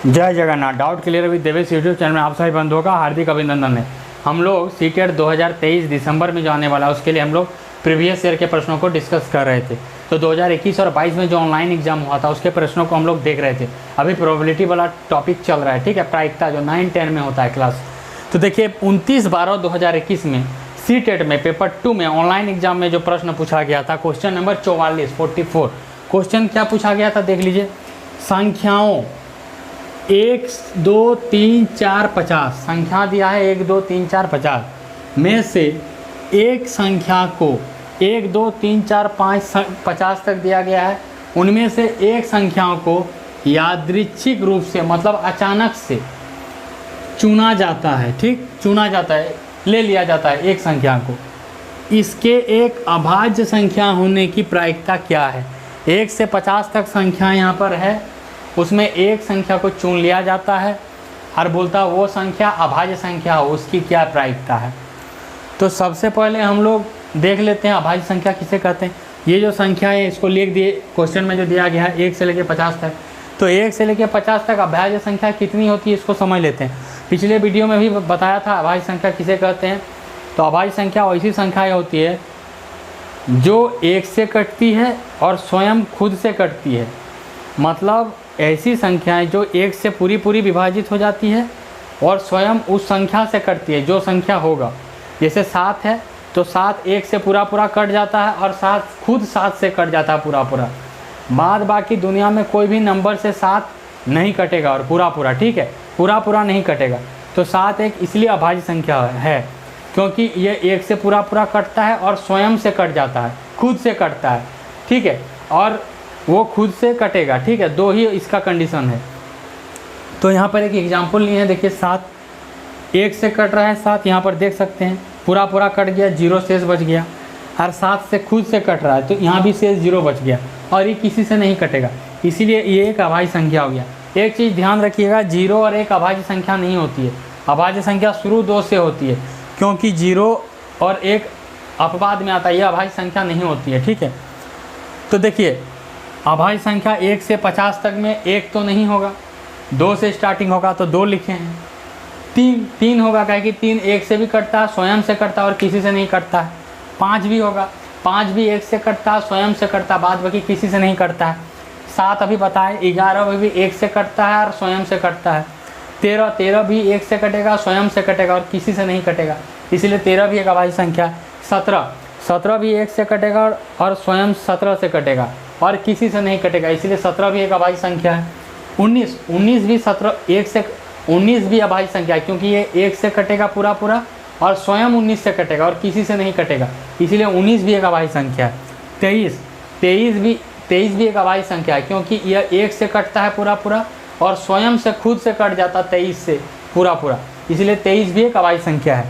जय Jagannath. Doubt clear with Devesh YouTube channel में आप सभी बंधुओं का हार्दिक अभिनंदन है। हम लोग सीटेट 2023 दिसंबर में जो आने वाला है उसके लिए हम लोग प्रीवियस ईयर के प्रश्नों को डिस्कस कर रहे थे। तो 2021 और 22 में जो ऑनलाइन एग्जाम हुआ था उसके प्रश्नों को हम लोग देख रहे थे। अभी प्रोबेबिलिटी वाला टॉपिक चल रहा है, ठीक है, प्रायिकता जो 9-10 में होता है क्लास। तो देखिए 29/12/2021 में सीटेट में पेपर 2 में ऑनलाइन एग्जाम में जो प्रश्न पूछा गया था, क्वेश्चन नंबर 44 क्वेश्चन क्या पूछा गया था देख लीजिए। संख्याओं 1 2 3 4 50 संख्या दिया है 1 2 3 4 50 में से एक संख्या को 1 2 3 4 5 50 तक दिया गया है। उनमें से एक संख्याओं को यादृच्छिक रूप से मतलब अचानक से चुना जाता है, ठीक, चुना जाता है, ले लिया जाता है एक संख्या को। इसके एक अभाज्य संख्या होने की प्रायिकता क्या है। 1 से 50 तक संख्या यहाँ पर है, उसमें एक संख्या को चुन लिया जाता है और बोलता वो संख्या अभाज्य संख्या हो, उसकी क्या प्रायिकता है। तो सबसे पहले हम लोग देख लेते हैं अभाज्य संख्या किसे कहते हैं। ये जो संख्या है इसको लिख दिए क्वेश्चन में जो दिया गया है 1 से लेकर 50 तक। तो 1 से लेकर 50 तक अभाज्य संख्या कितनी होती है इसको समझ लेते हैं। पिछले वीडियो में भी बताया था अभाज्य संख्या किसे कहते हैं। तो अभाज्य संख्या वैसी संख्या होती है जो 1 से कटती है और स्वयं खुद से कटती है। मतलब ऐसी संख्याएं जो 1 से पूरी विभाजित हो जाती है और स्वयं उस संख्या से कटती है जो संख्या होगा। जैसे 7 है तो 7 1 से पूरा कट जाता है और 7 खुद 7 से कट जाता है पूरा। बाद बाकी दुनिया में कोई भी नंबर से 7 नहीं कटेगा और पूरा, ठीक है, पूरा नहीं कटेगा। तो 7 एक इसलिए अभाज्य संख्या है क्योंकि ये 1 से पूरा कटता है और स्वयं से कट जाता है, खुद से कटता है, ठीक है, और वो खुद से कटेगा, ठीक है। 2 ही इसका कंडीशन है। तो यहाँ पर एक एग्जांपल लिए हैं, देखिए 7 1 से कट रहा है, 7 यहाँ पर देख सकते हैं पूरा कट गया, 0 शेष बच गया। और 7 से खुद से कट रहा है तो यहाँ भी शेष 0 बच गया और ये किसी से नहीं कटेगा, इसीलिए ये एक अभाज्य संख्या हो गया। एक चीज़ ध्यान रखिएगा, 0 और 1 अभाज्य संख्या नहीं होती है। अभाज्य संख्या शुरू 2 से होती है क्योंकि 0 और 1 अपवाद में आता है, यह अभाज्य संख्या नहीं होती है, ठीक है। तो देखिए अभाज्य संख्या 1 से 50 तक में 1 तो नहीं होगा, 2 से स्टार्टिंग होगा तो 2 लिखे हैं। 3 होगा क्या कि 3 1 से भी कटता है, स्वयं से कटता है और किसी से नहीं कटता है। 5 भी होगा, 5 भी 1 से कटता है, स्वयं से कटता है, बाद बाकी किसी से नहीं कटता है। 7 अभी बताए, 11 भी 1 से कटता है और स्वयं से कटता है। 13 भी 1 से कटेगा, स्वयं से कटेगा और किसी से नहीं कटेगा, इसलिए 13 भी एक अभाज्य संख्या है। 17 भी 1 से कटेगा और स्वयं 17 से कटेगा और किसी से नहीं कटेगा, इसलिए 17 भी एक अभाज्य संख्या है। 19 भी 19 भी अभाज्य संख्या है क्योंकि ये 1 से कटेगा पूरा और स्वयं 19 से कटेगा और किसी से नहीं कटेगा, इसीलिए 19 भी एक अभाज्य संख्या है। 23 भी एक अभाज्य संख्या है क्योंकि यह 1 से कटता है पूरा और स्वयं से खुद से कट जाता है 23 से पूरा, इसलिए 23 भी एक अभाज्य संख्या है।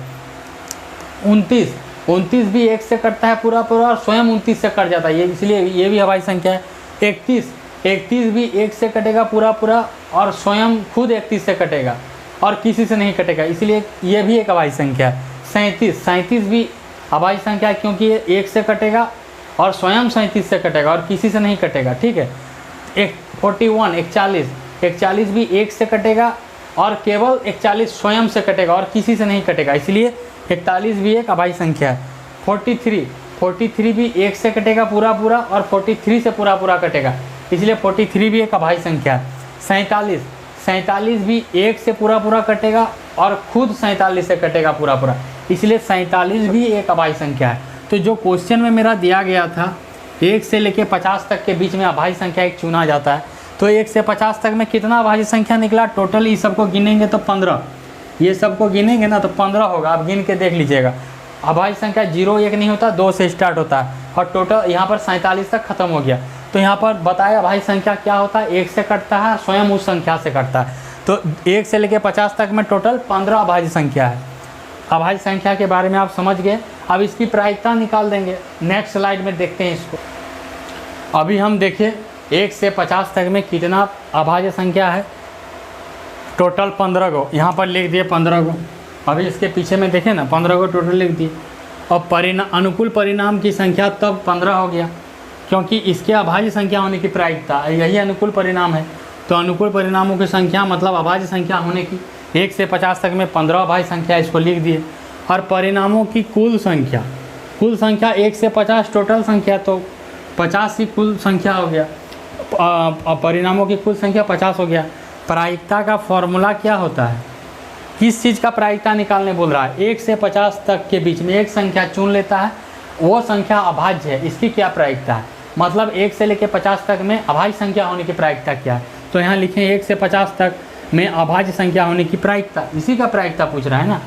29 भी 1 से कटता है पूरा और स्वयं 29 से कट जाता है, ये इसलिए ये भी अभाज्य संख्या है। 31 भी 1 से कटेगा पूरा और स्वयं खुद 31 से कटेगा और किसी से नहीं कटेगा, इसलिए ये भी एक अभाज्य संख्या है। 37 भी अभाज्य संख्या है क्योंकि ये 1 से कटेगा और स्वयं 37 से कटेगा और किसी से नहीं कटेगा, ठीक है। 41 भी 1 से कटेगा और केवल 41 स्वयं से कटेगा और किसी से नहीं कटेगा, इसलिए 41 भी एक अभाज्य संख्या है। 43 भी 1 से कटेगा पूरा और 43 से पूरा कटेगा, इसलिए 43 भी एक अभाज्य संख्या है। 47 भी 1 से पूरा कटेगा और खुद 47 से कटेगा पूरा, इसलिए 47 भी एक अभाज्य संख्या है। तो जो क्वेश्चन में मेरा दिया गया था 1 से लेकर 50 तक के बीच में अभाज्य संख्या एक चुना जाता है, तो 1 से 50 तक में कितना अभाज्य संख्या निकला टोटल, ये सबको गिनेंगे तो 15, ये सबको गिनेंगे ना तो 15 होगा। आप गिन के देख लीजिएगा, अभाज्य संख्या 0 1 नहीं होता, 2 से स्टार्ट होता है और टोटल यहाँ पर 47 तक खत्म हो गया। तो यहाँ पर बताया अभाज्य संख्या क्या होता है, 1 से कटता है, स्वयं उस संख्या से कटता है। तो 1 से लेकर 50 तक में टोटल 15 अभाज्य संख्या है। अभाज्य संख्या के बारे में आप समझ गए। अब इसकी प्रायिकता निकाल देंगे, नेक्स्ट स्लाइड में देखते हैं इसको। अभी हम देखिए 1 से 50 तक में कितना अभाज्य संख्या है, टोटल 15 गो यहाँ पर लिख दिए 15 गो। अभी इसके पीछे में देखें ना 15 गो टोटल लिख दिए और अनुकूल परिणाम की संख्या तब 15 हो गया क्योंकि इसके अभाज्य संख्या होने की प्रायिकता यही अनुकूल परिणाम है। तो अनुकूल परिणामों की संख्या मतलब अभाज्य संख्या होने की, 1 से 50 तक में 15 अभाज्य संख्या, इसको लिख दिए। और परिणामों की कुल संख्या 1 से 50 टोटल संख्या, तो 50 ही कुल संख्या हो गया। परिणामों की कुल संख्या 50 हो गया। प्रायिकता का फॉर्मूला क्या होता है, किस चीज़ का प्रायिकता निकालने बोल रहा है, 1 से 50 तक के बीच में एक संख्या चुन लेता है, वो संख्या अभाज्य है, इसकी क्या प्रायिकता है, मतलब 1 से लेकर 50 तक में अभाज्य संख्या होने की प्रायिकता क्या है। तो यहाँ लिखें 1 से 50 तक में अभाज्य संख्या होने की प्रायिकता, इसी का प्रायिकता पूछ रहा है ना।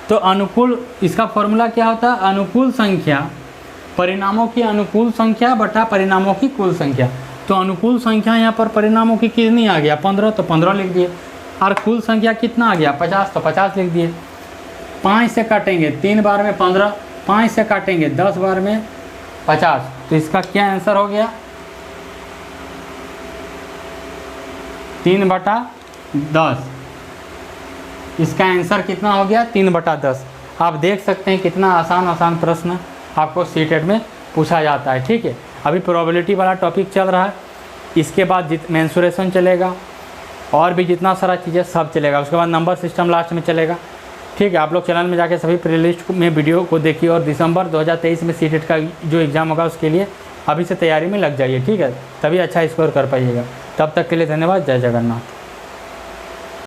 तो अनुकूल, इसका फॉर्मूला क्या होता है, अनुकूल संख्या, परिणामों की अनुकूल संख्या बटा परिणामों की कुल संख्या। तो अनुकूल संख्या यहाँ पर परिणामों की कितनी आ गया, 15, तो 15 लिख दिए। और कुल संख्या कितना आ गया, 50, तो 50 लिख दिए। 5 से काटेंगे 3 बार में 15, 5 से काटेंगे 10 बार में 50, तो इसका क्या आंसर हो गया, 3/10। इसका आंसर कितना हो गया, 3/10। आप देख सकते हैं कितना आसान प्रश्न आपको सीटेट में पूछा जाता है। ठीक है, अभी प्रोबेबिलिटी वाला टॉपिक चल रहा है, इसके बाद मेंसुरेशन चलेगा और भी जितना सारा चीज़ें सब चलेगा, उसके बाद नंबर सिस्टम लास्ट में चलेगा। ठीक है, आप लोग चैनल में जाके सभी प्लेलिस्ट में वीडियो को देखिए और दिसंबर 2023 में सीटेट का जो एग्ज़ाम होगा उसके लिए अभी से तैयारी में लग जाइए। ठीक है, तभी अच्छा स्कोर कर पाइएगा। तब तक के लिए धन्यवाद। जय जगन्नाथ।